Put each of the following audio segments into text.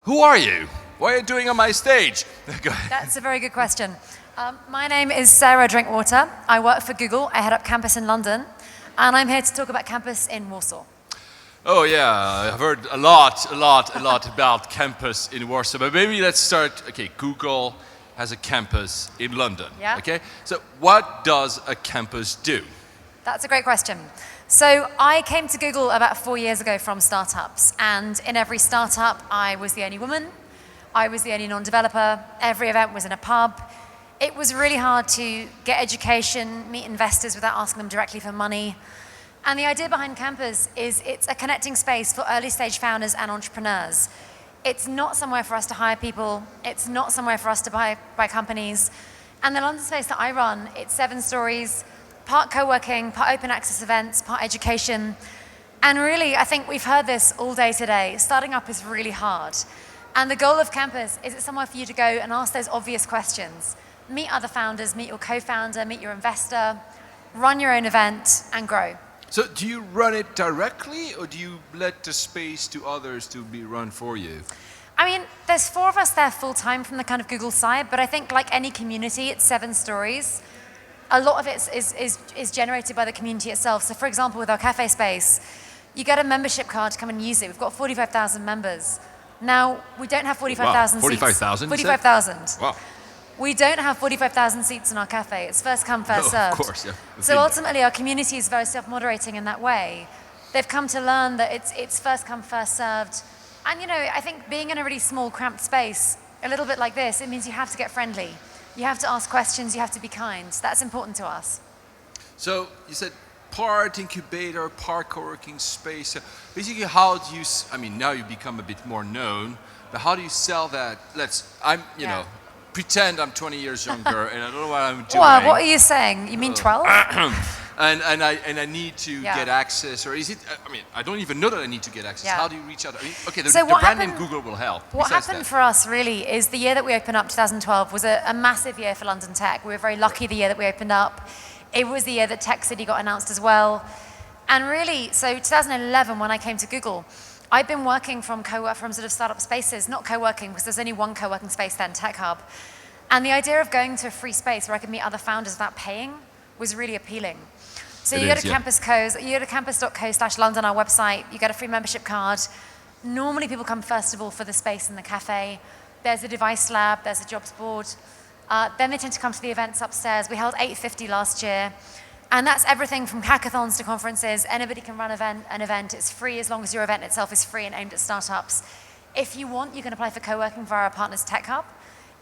Who are you? What are you doing on my stage? Go ahead. That's a very good question. My name is Sarah Drinkwater. I work for Google. I head up campus in London. And I'm here to talk about campus in Warsaw. Oh yeah, I've heard a lot about campus in Warsaw. But maybe let's start, okay, Google has a campus in London. Yeah. Okay, so what does a campus do? That's a great question. So I came to Google about 4 years ago from startups. And in every startup, I was the only woman. I was the only non-developer. Every event was in a pub. It was really hard to get education, meet investors without asking them directly for money. And the idea behind Campus is it's a connecting space for early stage founders and entrepreneurs. It's not somewhere for us to hire people. It's not somewhere for us to buy companies. And the London space that I run, it's 7 stories, part co-working, part open access events, part education. And really, I think we've heard this all day today. Starting up is really hard. And the goal of Campus is it's somewhere for you to go and ask those obvious questions. Meet other founders, meet your co-founder, meet your investor, run your own event, and grow. So do you run it directly, or do you let the space to others to be run for you? I mean, there's 4 of us there full-time from the kind of Google side, but I think like any community, it's 7 stories. A lot of it is generated by the community itself. So for example, with our cafe space, you get a membership card to come and use it. We've got 45,000 members. Now, we don't have 45,000 wow, seats. 45,000? 45,000. Wow. We don't have 45,000 seats in our cafe. It's first come, first served. Of course, yeah. So ultimately, our community is very self-moderating in that way. They've come to learn that it's first come, first served. And you know, I think being in a really small, cramped space, a little bit like this, it means you have to get friendly. You have to ask questions, you have to be kind. That's important to us. So you said part incubator, part co-working space. So basically, how do you, I mean, now you become a bit more known, but how do you sell that? You know, pretend I'm 20 years younger and I don't know what I'm doing. Well, what are you saying? You mean 12? and I need to get access, or is it, I mean, I don't even know that I need to get access. How do you reach out? I mean, okay, the brand name Google will help. What happened for us really is the year that we opened up, 2012, was a massive year for London tech. We were very lucky the year that we opened up. It was the year that Tech City got announced as well. And really, so 2011, when I came to Google, I'd been working from sort of startup spaces, not co-working, because there's only one co-working space then, Tech Hub. And the idea of going to a free space where I could meet other founders without paying was really appealing. So you go to campus.co/London, our website, you get a free membership card. Normally people come first of all for the space in the cafe. There's a device lab, there's a jobs board. Then they tend to come to the events upstairs. We held 850 last year. And that's everything from hackathons to conferences. Anybody can run an event. It's free as long as your event itself is free and aimed at startups. If you want, you can apply for co-working via our partners Tech Hub.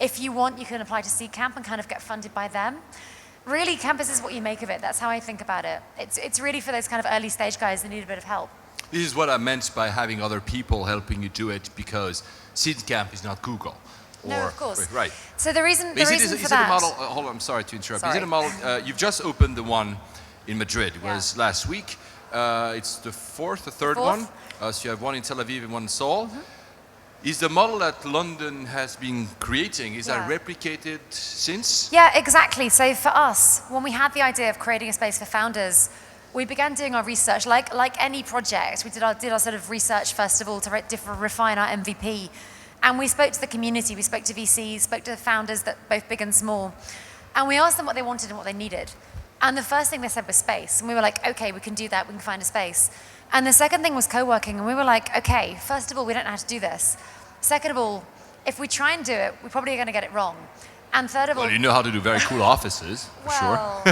If you want, you can apply to Seed Camp and kind of get funded by them. Really, Campus is what you make of it. That's how I think about it. It's really for those kind of early stage guys that need a bit of help. This is what I meant by having other people helping you do it, because Seed Camp is not Google. No, of course. Right. So the reason for that... Is it a model, hold on, I'm sorry to interrupt. Is it a model, you've just opened the one in Madrid. It was last week. It's the third one. So you have one in Tel Aviv and one in Seoul. Is the model that London has been creating, is that replicated since? Yeah, exactly. So for us, when we had the idea of creating a space for founders, we began doing our research. Like any project, we did our sort of research first of all to refine our MVP. And we spoke to the community, we spoke to VCs, spoke to the founders, that both big and small. And we asked them what they wanted and what they needed. And the first thing they said was space. And we were like, okay, we can do that, we can find a space. And the second thing was co-working. And we were like, okay, first of all, we don't know how to do this. Second of all, if we try and do it, we're probably going to get it wrong. And third of all... Well, you know how to do very cool offices, for sure.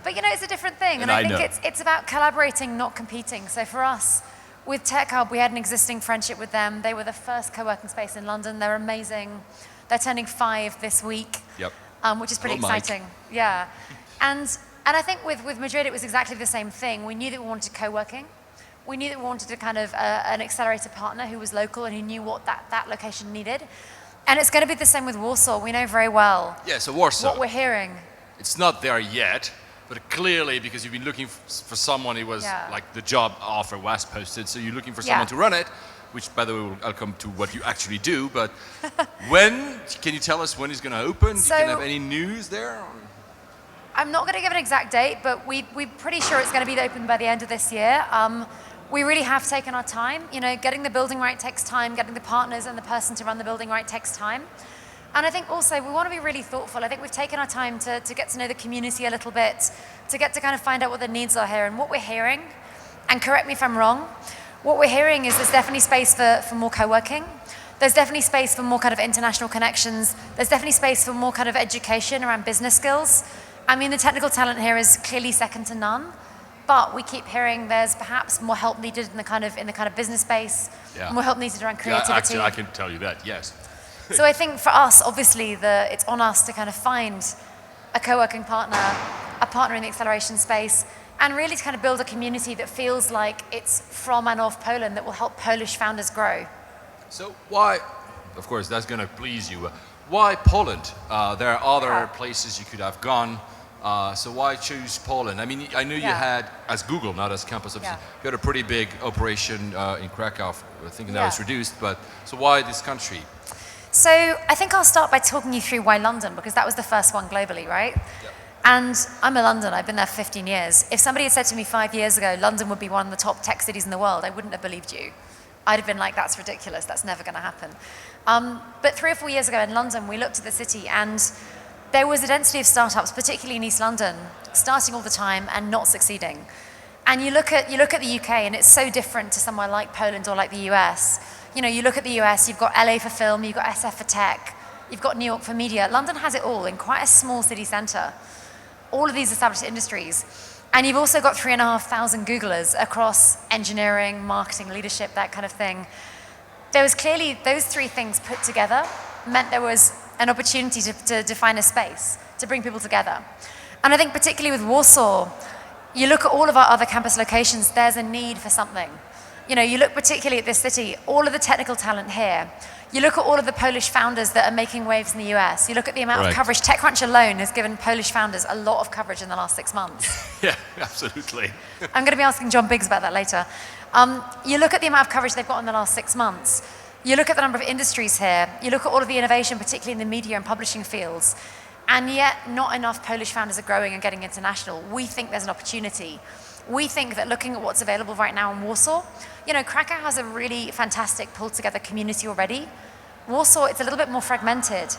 But you know, it's a different thing. And I think it's about collaborating, not competing. So for us, with Tech Hub, we had an existing friendship with them. They were the first co-working space in London. They're amazing. They're turning 5 this week, which is pretty exciting. Yeah. And I think with Madrid, it was exactly the same thing. We knew that we wanted co-working. We knew that we wanted a kind of an accelerator partner who was local and who knew what that location needed. And it's going to be the same with Warsaw. We know very well so Warsaw, what we're hearing. It's not there yet, but clearly, because you've been looking for someone, it was like the job offer was posted, so you're looking for someone to run it, which, by the way, I'll come to what you actually do, but when, can you tell us when it's going to open? So, do you have any news there? I'm not going to give an exact date, but we're pretty sure it's going to be open by the end of this year. We really have taken our time. You know, getting the building right takes time, getting the partners and the person to run the building right takes time. And I think also we want to be really thoughtful. I think we've taken our time to get to know the community a little bit, to get to kind of find out what the needs are here. And what we're hearing, and correct me if I'm wrong, what we're hearing is there's definitely space for more co-working. There's definitely space for more kind of international connections. There's definitely space for more kind of education around business skills. I mean, the technical talent here is clearly second to none, but we keep hearing there's perhaps more help needed in the kind of business space, more help needed around creativity. Yeah, actually, I can tell you that, yes. So I think for us, obviously, it's on us to kind of find a co-working partner, a partner in the acceleration space, and really to kind of build a community that feels like it's from and of Poland that will help Polish founders grow. So why, of course, that's going to please you. Why Poland? There are other places you could have gone. So why choose Poland? I mean, I knew you had, as Google, not as campus, obviously, you had a pretty big operation in Krakow. I think that was reduced, but so why this country? So I think I'll start by talking you through why London, because that was the first one globally, right? Yep. And I'm a Londoner, I've been there for 15 years. If somebody had said to me 5 years ago, London would be one of the top tech cities in the world, I wouldn't have believed you. I'd have been like, that's ridiculous, that's never gonna happen. But 3 or 4 years ago in London, we looked at the city and there was a density of startups, particularly in East London, starting all the time and not succeeding. And you look at the UK and it's so different to somewhere like Poland or like the US. You know, you look at the US, you've got LA for film, you've got SF for tech, you've got New York for media. London has it all in quite a small city centre. All of these established industries. And you've also got 3,500 Googlers across engineering, marketing, leadership, that kind of thing. There was clearly, those three things put together meant there was an opportunity to define a space, to bring people together. And I think particularly with Warsaw, you look at all of our other campus locations, there's a need for something. You know, you look particularly at this city, all of the technical talent here. You look at all of the Polish founders that are making waves in the US. You look at the amount of coverage. TechCrunch alone has given Polish founders a lot of coverage in the last 6 months. Yeah, absolutely. I'm going to be asking John Biggs about that later. You look at the amount of coverage they've got in the last 6 months. You look at the number of industries here. You look at all of the innovation, particularly in the media and publishing fields. And yet, not enough Polish founders are growing and getting international. We think there's an opportunity. We think that looking at what's available right now in Warsaw, you know, Krakow has a really fantastic pulled together community already. Warsaw, it's a little bit more fragmented.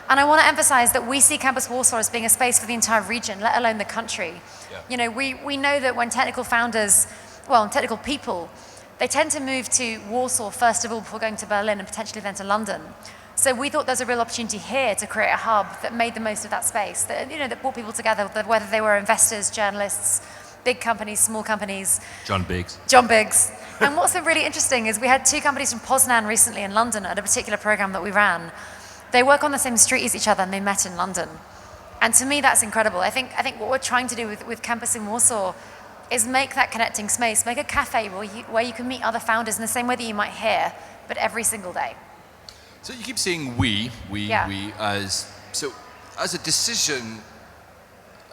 And I want to emphasize that we see Campus Warsaw as being a space for the entire region, let alone the country. Yeah. You know, we know that when technical founders, well, technical people, they tend to move to Warsaw first of all before going to Berlin and potentially then to London. So we thought there's a real opportunity here to create a hub that made the most of that space, that, you know, that brought people together, whether they were investors, journalists, big companies, small companies. John Biggs. John Biggs. And what's been really interesting is we had 2 companies from Poznan recently in London at a particular program that we ran. They work on the same street as each other and they met in London. And to me, that's incredible. I think what we're trying to do with Campus in Warsaw is make that connecting space, make a cafe where you can meet other founders in the same way that you might here, but every single day. So you keep saying we as a decision,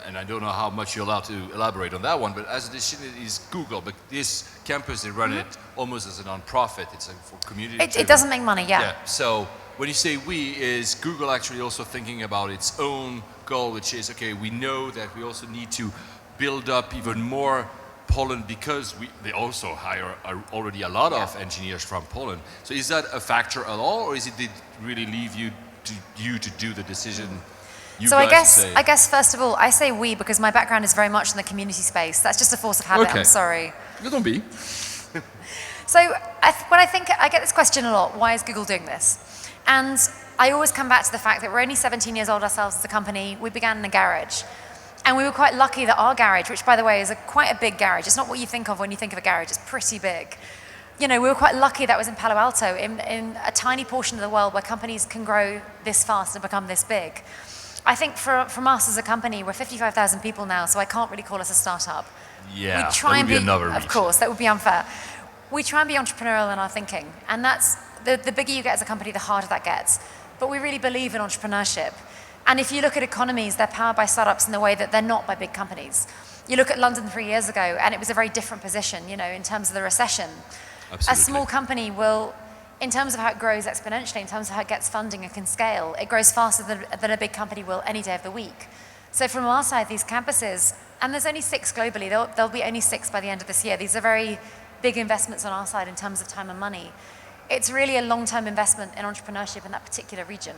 and I don't know how much you're allowed to elaborate on that one, but as a decision it is Google, but this campus, they run it almost as a non-profit, it's for community. It doesn't make money, yeah. So when you say we, is Google actually also thinking about its own goal, which is, okay, we know that we also need to build up even more Poland because they also hire already a lot of engineers from Poland. So is that a factor at all, or is it did really leave you to do the decision? So I guess first of all, I say we because my background is very much in the community space. That's just a force of habit. Okay. I'm sorry. You don't be. So when I get this question a lot, why is Google doing this? And I always come back to the fact that we're only 17 years old ourselves as a company. We began in a garage. And we were quite lucky that our garage, which by the way is quite a big garage, it's not what you think of when you think of a garage, it's pretty big. You know, we were quite lucky that was in Palo Alto, in a tiny portion of the world where companies can grow this fast and become this big. I think from us as a company, we're 55,000 people now, so I can't really call us a startup. Yeah, that would be another reach. Of course, that would be unfair. We try and be entrepreneurial in our thinking, and that's, the bigger you get as a company, the harder that gets. But we really believe in entrepreneurship. And if you look at economies, they're powered by startups in the way that they're not by big companies. You look at London 3 years ago, and it was a very different position, you know, in terms of the recession. Absolutely. A small company will, in terms of how it grows exponentially, in terms of how it gets funding and can scale, it grows faster than a big company will any day of the week. So from our side, these campuses, and there's only 6 globally, there'll be only 6 by the end of this year. These are very big investments on our side in terms of time and money. It's really a long-term investment in entrepreneurship in that particular region.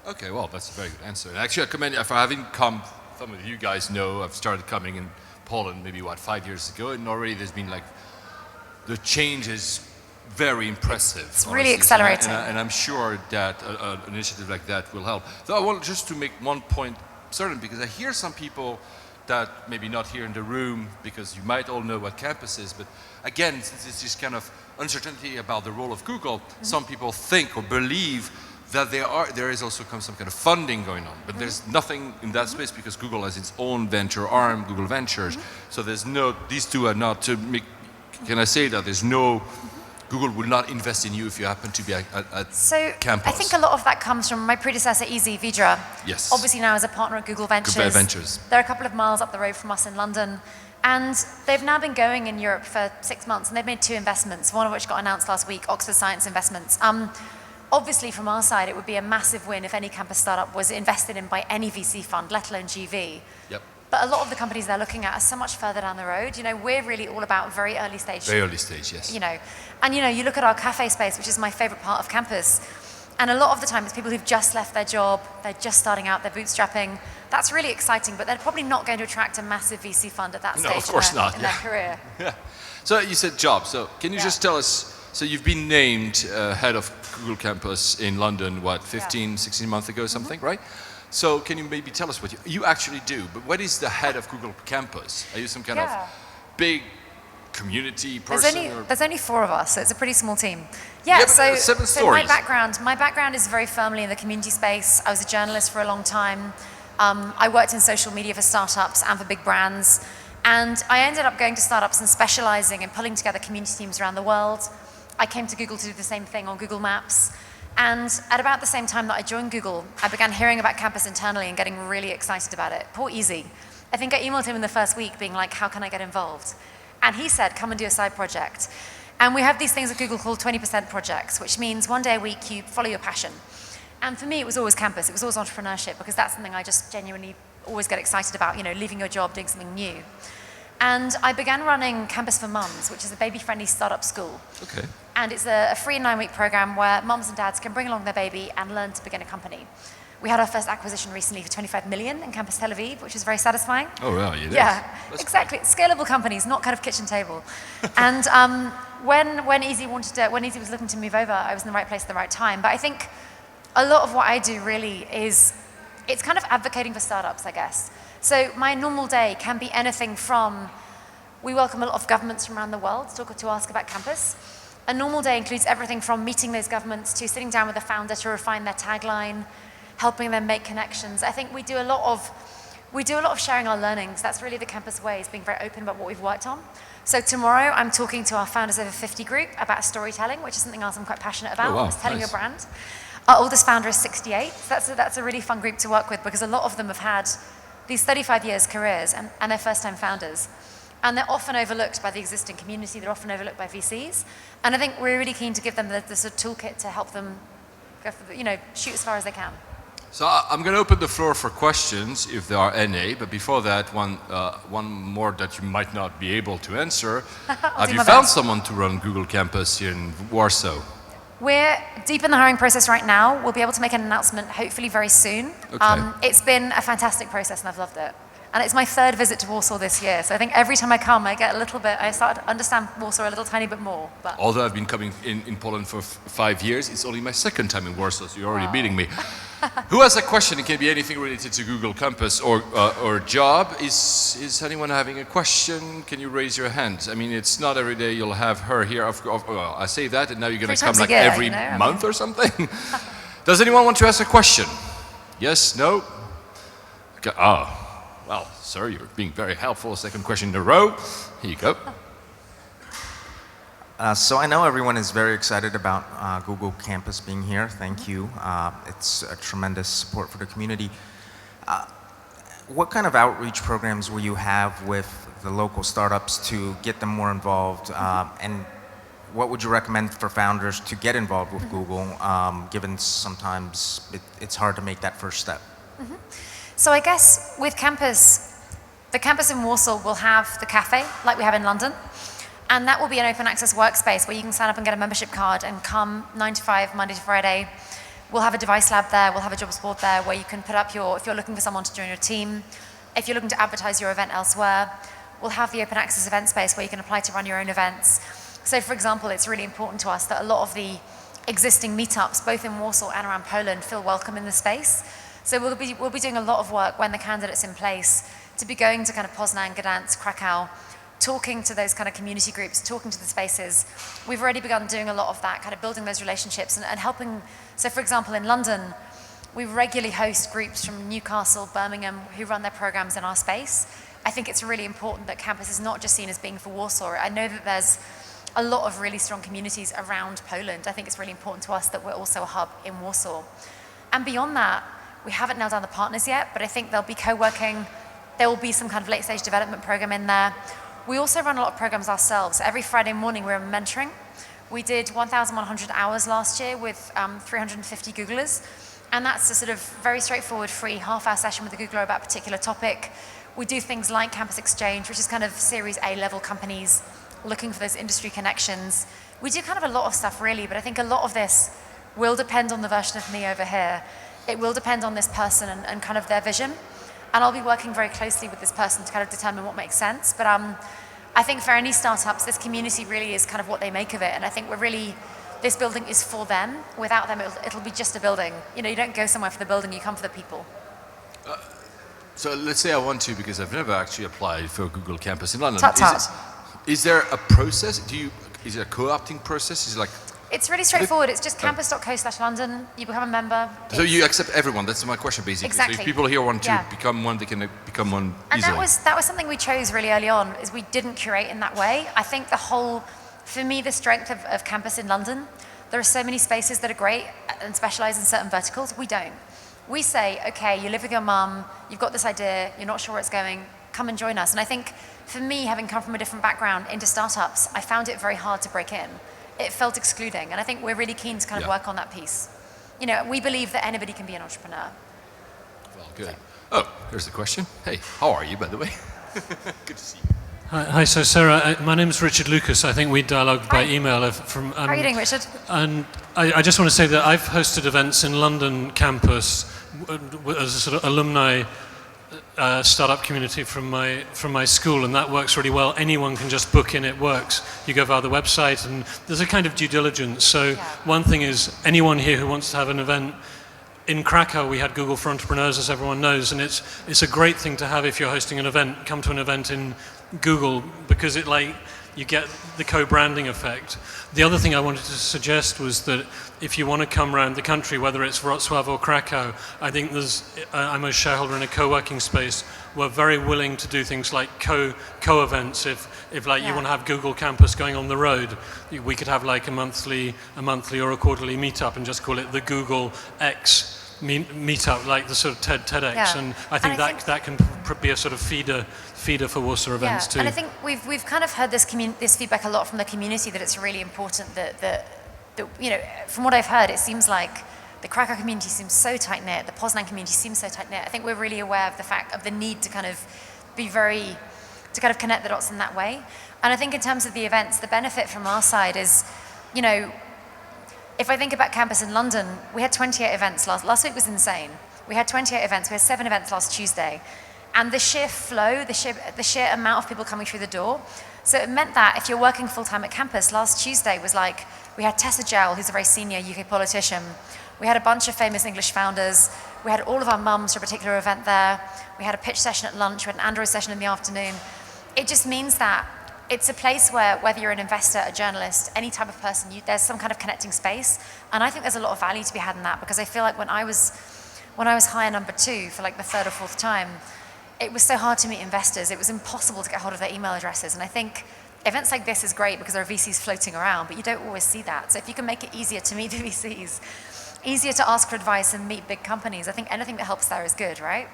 Okay, well, that's a very good answer. And actually, I commend you for having come. Some of you guys know I've started coming in Poland maybe, 5 years ago, and already there's been like, the change is very impressive. It's really accelerating. And I'm sure that an initiative like that will help. So I want just to make one point certain, because I hear some people that maybe not here in the room, because you might all know what campus is, but again, since it's this kind of uncertainty about the role of Google, some people think or believe that there is also some kind of funding going on, but there's nothing in that space because Google has its own venture arm, Google Ventures. So these two are not to make. Can I say that there's no? Google will not invest in you if you happen to be at campus. I think a lot of that comes from my predecessor, Easy Vidra. Yes. Obviously now as a partner at Google Ventures. Google Ventures. They're a couple of miles up the road from us in London. And they've now been going in Europe for 6 months, and they've made 2 investments, one of which got announced last week, Oxford Science Investments. Obviously, from our side, it would be a massive win if any campus startup was invested in by any VC fund, let alone GV. Yep. But a lot of the companies they're looking at are so much further down the road. You know, we're really all about very early stage. Very early stage, yes. You know, and you look at our cafe space, which is my favorite part of campus, and a lot of the time it's people who've just left their job, they're just starting out, they're bootstrapping. That's really exciting, but they're probably not going to attract a massive VC fund at that stage in their career. Yeah. So you said job. So can you just tell us? So you've been named head of Google Campus in London, 15, 16 months ago, something, right? So can you maybe tell us what you actually do? But what is the head of Google Campus? Are you some kind of big community person? There's only 4 of us, so it's a pretty small team. So 7 stories. My background is very firmly in the community space. I was a journalist for a long time. I worked in social media for startups and for big brands. And I ended up going to startups and specializing in pulling together community teams around the world. I came to Google to do the same thing on Google Maps. And at about the same time that I joined Google, I began hearing about campus internally and getting really excited about it. Poor Easy. I think I emailed him in the first week being like, how can I get involved? And he said, come and do a side project. And we have these things at Google called 20% projects, which means one day a week you follow your passion. And for me, it was always campus. It was always entrepreneurship, because that's something I just genuinely always get excited about, leaving your job, doing something new. And I began running Campus for Mums, which is a baby-friendly startup school. Okay. And it's a free 9-week program where mums and dads can bring along their baby and learn to begin a company. We had our first acquisition recently for 25 million in Campus Tel Aviv, which is very satisfying. Oh, well, you did. Yeah, exactly. Scalable companies, not kind of kitchen table. And when Easy was looking to move over, I was in the right place at the right time. But I think a lot of what I do really is, it's kind of advocating for startups, I guess. So my normal day can be anything from, we welcome a lot of governments from around the world to ask about campus. A normal day includes everything from meeting those governments to sitting down with the founder to refine their tagline, helping them make connections. I think we do a lot of sharing our learnings. That's really the campus way, is being very open about what we've worked on. So tomorrow I'm talking to our Founders Over 50 group about storytelling, which is something else I'm quite passionate about. Oh, wow. It's telling Nice. your brand. Our oldest founder is 68. So that's a really fun group to work with, because a lot of them have had these 35 years careers and they're first-time founders. And they're often overlooked by the existing community. They're often overlooked by VCs. And I think we're really keen to give them the sort of toolkit to help them go for shoot as far as they can. So I'm going to open the floor for questions, if there are any. But before that, one more that you might not be able to answer. Have you found someone to run Google Campus here in Warsaw? We're deep in the hiring process right now. We'll be able to make an announcement hopefully very soon. Okay. It's been a fantastic process and I've loved it. And it's my 3rd visit to Warsaw this year. So I think every time I come, I start to understand Warsaw a little tiny bit more. But Although I've been coming in Poland for 5 years, it's only my 2nd time in Warsaw, so you're already beating me. Who has a question? It can be anything related to Google Campus or job. Is anyone having a question? Can you raise your hand? I mean, it's not every day you'll have her here. Well, I say that, and now you're going to come like every month or something. Does anyone want to ask a question? Yes? No? Okay. Well, sir, you're being very helpful. 2nd question in a row. Here you go. So I know everyone is very excited about Google Campus being here. Thank you. It's a tremendous support for the community. What kind of outreach programs will you have with the local startups to get them more involved? And what would you recommend for founders to get involved with Google, given sometimes it's hard to make that first step? So I guess with campus, the campus in Warsaw will have the cafe like we have in London. And that will be an open access workspace where you can sign up and get a membership card and come 9 to 5, Monday to Friday. We'll have a device lab there, we'll have a jobs board there where you can put up if you're looking for someone to join your team, if you're looking to advertise your event elsewhere, we'll have the open access event space where you can apply to run your own events. So for example, it's really important to us that a lot of the existing meetups, both in Warsaw and around Poland, feel welcome in the space. So we'll be doing a lot of work when the candidate's in place to be going to kind of Poznan, Gdansk, Krakow, talking to those kind of community groups, talking to the spaces. We've already begun doing a lot of that, kind of building those relationships and helping. So for example, in London, we regularly host groups from Newcastle, Birmingham, who run their programs in our space. I think it's really important that campus is not just seen as being for Warsaw. I know that there's a lot of really strong communities around Poland. I think it's really important to us that we're also a hub in Warsaw. And beyond that, we haven't nailed down the partners yet, but I think there'll be co-working, there will be some kind of late stage development program in there. We also run a lot of programs ourselves. Every Friday morning we're mentoring. We did 1,100 hours last year with 350 Googlers. And that's a sort of very straightforward, free half-hour session with a Googler about a particular topic. We do things like Campus Exchange, which is kind of Series A level companies looking for those industry connections. We do kind of a lot of stuff really, but I think a lot of this will depend on the version of me over here. It will depend on this person and kind of their vision. And I'll be working very closely with this person to kind of determine what makes sense. But I think for any startups, this community really is kind of what they make of it. And I think this building is for them. Without them, it'll be just a building. You know, you don't go somewhere for the building, you come for the people. So let's say I want to, because I've never actually applied for Google Campus in London. Tut-tut. Is there a process? Is it a co-opting process? Is it like... It's really straightforward. It's just campus.co/London. You become a member. So you accept everyone. That's my question, basically. Exactly. So if people here want to become one, they can become one and easily. And that was something we chose really early on, is we didn't curate in that way. I think for me, the strength of campus in London, there are so many spaces that are great and specialize in certain verticals. We don't. We say, okay, you live with your mum, you've got this idea, you're not sure where it's going, come and join us. And I think for me, having come from a different background into startups, I found it very hard to break in. It felt excluding, and I think we're really keen to kind of work on that piece. You know, we believe that anybody can be an entrepreneur. Well, good. Oh, here's the question. Hey, how are you, by the way? Good to see you. Hi, so Sarah, my name is Richard Lucas. I think we dialogued by email from... How are you doing, Richard? And I just want to say that I've hosted events in London campus as a sort of alumni startup community from my school, and that works really well. Anyone can just book in, it works. You go via the website, and there's a kind of due diligence. So one thing is, anyone here who wants to have an event, in Krakow we had Google for Entrepreneurs, as everyone knows, and it's a great thing to have if you're hosting an event. Come to an event in Google, because you get the co-branding effect. The other thing I wanted to suggest was that if you want to come around the country, whether it's Wrocław or Krakow, I think I'm a shareholder in a co-working space. We're very willing to do things like co-events. If you want to have Google Campus going on the road, we could have like a monthly or a quarterly meetup and just call it the Google X meetup, like the sort of TEDx. And I think that can be a sort of feeder for Warsaw events too. And I think we've kind of heard this feedback a lot from the community, that it's really important that you know, from what I've heard, it seems like the Krakow community seems so tight-knit, the Poznan community seems so tight-knit. I think we're really aware of the need to kind of connect the dots in that way. And I think in terms of the events, the benefit from our side is, you know, if I think about campus in London, we had 28 events last week was insane. We had 28 events, we had 7 events last Tuesday. And the sheer flow, the sheer amount of people coming through the door. So it meant that if you're working full-time at campus, last Tuesday was like, we had Tessa Jowell, who's a very senior UK politician. We had a bunch of famous English founders. We had all of our mums for a particular event there. We had a pitch session at lunch. We had an Android session in the afternoon. It just means that it's a place where, whether you're an investor, a journalist, any type of person, there's some kind of connecting space. And I think there's a lot of value to be had in that, because I feel like when I was hire number 2 for like the 3rd or 4th time, it was so hard to meet investors. It was impossible to get hold of their email addresses. And I think events like this is great because there are VCs floating around, but you don't always see that. So if you can make it easier to meet the VCs, easier to ask for advice and meet big companies, I think anything that helps there is good, right?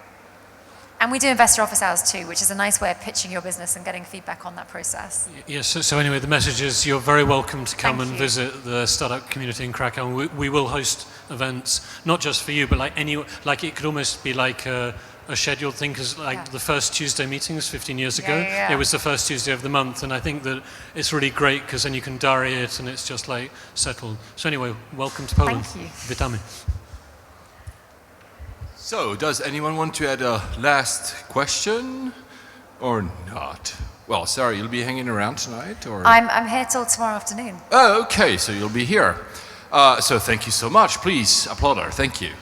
And we do investor office hours too, which is a nice way of pitching your business and getting feedback on that process. Yes, so anyway, the message is you're very welcome to come and visit the startup community in Krakow. We will host events, not just for you, but like it could almost be like a a scheduled thing, because like the first Tuesday meetings 15 years ago, yeah. it was the first Tuesday of the month, and I think that it's really great because then you can diary it and it's just like settled. So anyway, welcome to Poland. Thank you. Witamy. So, does anyone want to add a last question or not? Well, Sarah, you'll be hanging around tonight, or? I'm here till tomorrow afternoon. Oh, okay, so you'll be here. So thank you so much. Please applaud her. Thank you.